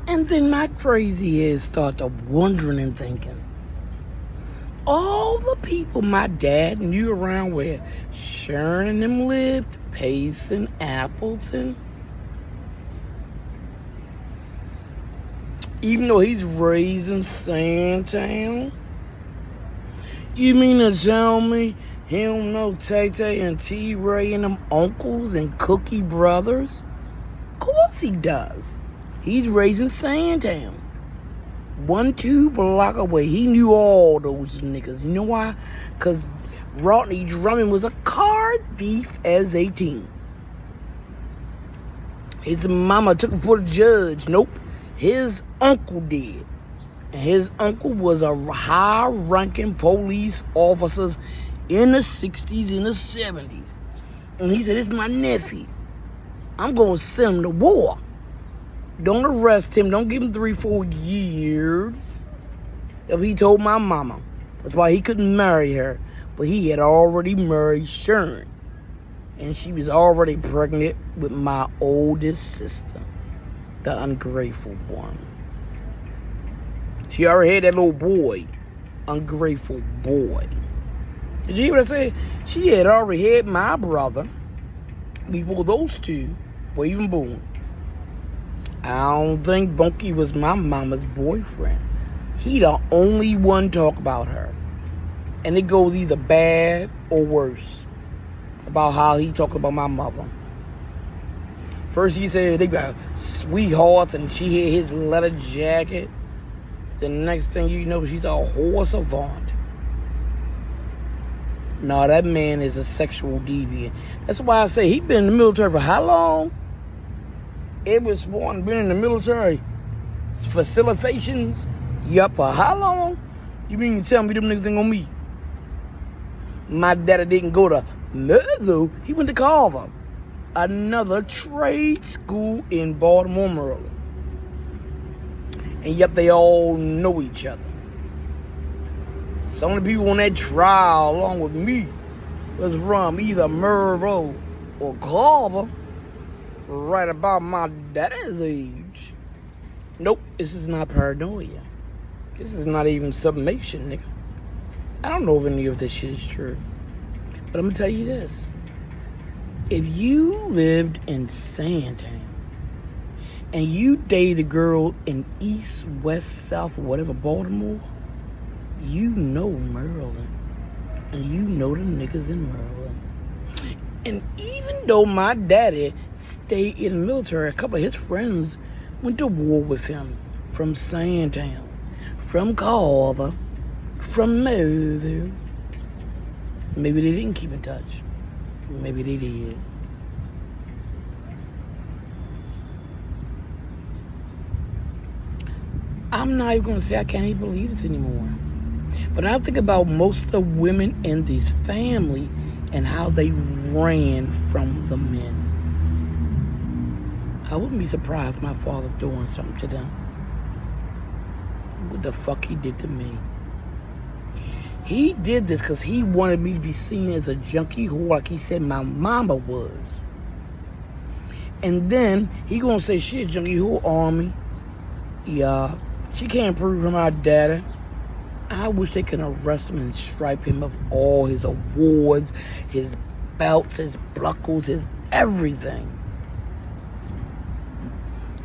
And then my crazy head started wondering and thinking, all the people my dad knew around where Sharon and them lived, Pace and Appleton, even though he's raised in Sandtown, you mean to tell me he don't know Tay-Tay and T-Ray and them uncles and Cookie brothers? Of course he does. He's raised in Sandtown. 1-2 block away. He knew all those niggas. You know why? Because Rodney Drummond was a car thief as a teen. His mama took him for the judge. Nope. His uncle did. And his uncle was a high-ranking police officer in the 60s and the 70s. And he said, "It's my nephew. I'm going to send him to war. Don't arrest him. Don't give him 3-4 years." If he told my mama. That's why he couldn't marry her. But he had already married Sharon. And she was already pregnant with my oldest sister. The ungrateful one. She already had that little boy. Ungrateful boy. Did you hear what I said? She had already had my brother before those two were even born. I don't think Bunky was my mama's boyfriend. He the only one talk about her. And it goes either bad or worse about how he talked about my mother. First he said they got sweethearts and she had his leather jacket. The next thing you know, she's a whore savant. No, that man is a sexual deviant. That's why I say he been in the military for how long? Edward Swan been in the military facilitations. Yup, for how long? You mean to tell me them niggas ain't gonna meet? My daddy didn't go to Murdo. He went to Carver, another trade school in Baltimore, Maryland. And yep, they all know each other. Some of the people on that trial, along with me, was from either Murdo or Carver, right about my daddy's age. Nope, this is not paranoia. This is not even summation, nigga. I don't know if any of this shit is true. But I'm gonna tell you this. If you lived in Sandtown and you dated a girl in East, West, South, or whatever, Baltimore, you know Maryland. And you know the niggas in Maryland. And even though my daddy stayed in the military, a couple of his friends went to war with him from Sandtown, from Carver, from Mobile. Maybe they didn't keep in touch. Maybe they did. I'm not even going to say I can't even believe this anymore. But I think about most of the women in this family and how they ran from the men. I wouldn't be surprised my father doing something to them. What the fuck he did to me. He did this because he wanted me to be seen as a junkie whore like he said my mama was. And then he gonna say she a junkie whore army. Yeah, she can't prove from our data. I wish they could arrest him and stripe him of all his awards, his belts, his buckles, his everything.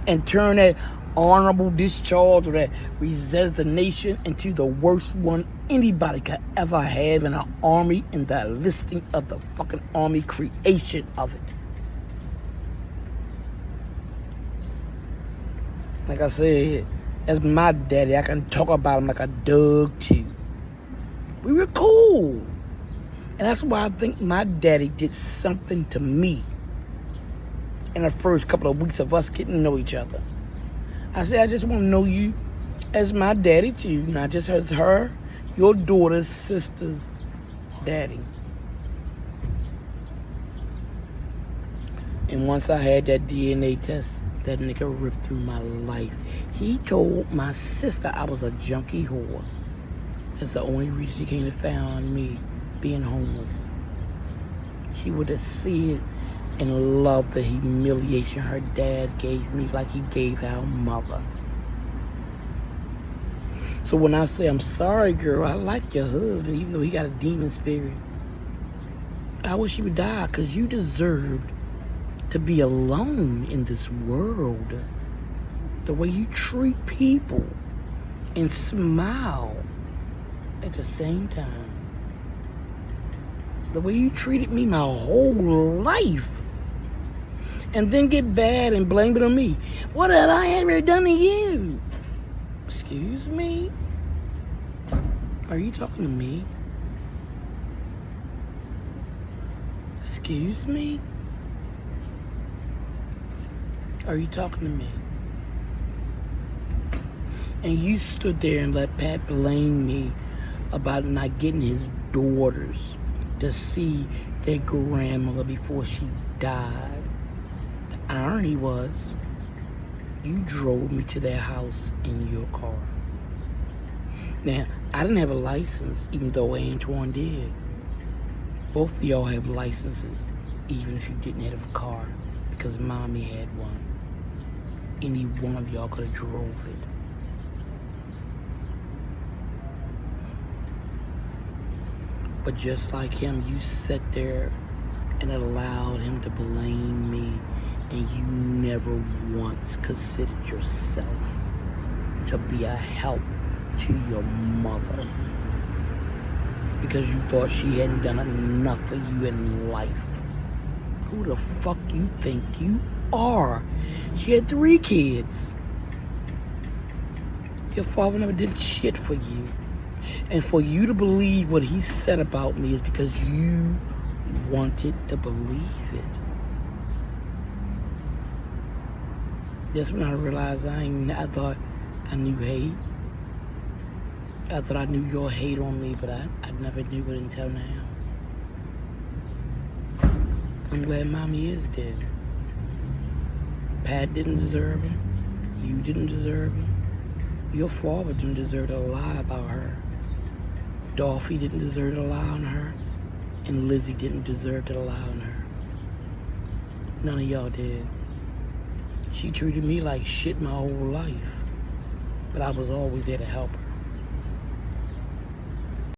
And turn that honorable discharge or that resignation into the worst one anybody could ever have in an army in the listing of the fucking army creation of it. Like I said, that's my daddy. I can talk about him like a dog too. We were cool. And that's why I think my daddy did something to me in the first couple of weeks of us getting to know each other. I said, I just want to know you as my daddy too, not just as her, your daughter's sister's daddy. And once I had that DNA test, that nigga ripped through my life. He told my sister I was a junkie whore. That's the only reason she came to found me being homeless. She would have seen and loved the humiliation her dad gave me like he gave our mother. So when I say, I'm sorry, girl, I like your husband, even though he got a demon spirit. I wish he would die, because you deserved to be alone in this world. The way you treat people and smile at the same time. The way you treated me my whole life. And then get bad and blame it on me. What have I ever done to you? Excuse me? Are you talking to me? Excuse me? Are you talking to me? And you stood there and let Pat blame me about not getting his daughters to see their grandmother before she died. The irony was, you drove me to their house in your car. Now, I didn't have a license, even though Antoine did. Both of y'all have licenses, even if you didn't have a car, because Mommy had one. Any one of y'all could have drove it. But just like him, you sat there and allowed him to blame me, and you never once considered yourself to be a help to your mother, because you thought she hadn't done enough for you in life. Who the fuck you think you are? She had 3 kids. Your father never did shit for you. And for you to believe what he said about me is because you wanted to believe it. That's when I realized I thought I knew hate. I thought I knew your hate on me, but I never knew it until now. I'm glad Mommy is dead. Pat didn't deserve him. You didn't deserve him. Your father didn't deserve to lie about her. Dolphy didn't deserve to lie on her. And Lizzie didn't deserve to lie on her. None of y'all did. She treated me like shit my whole life. But I was always there to help her.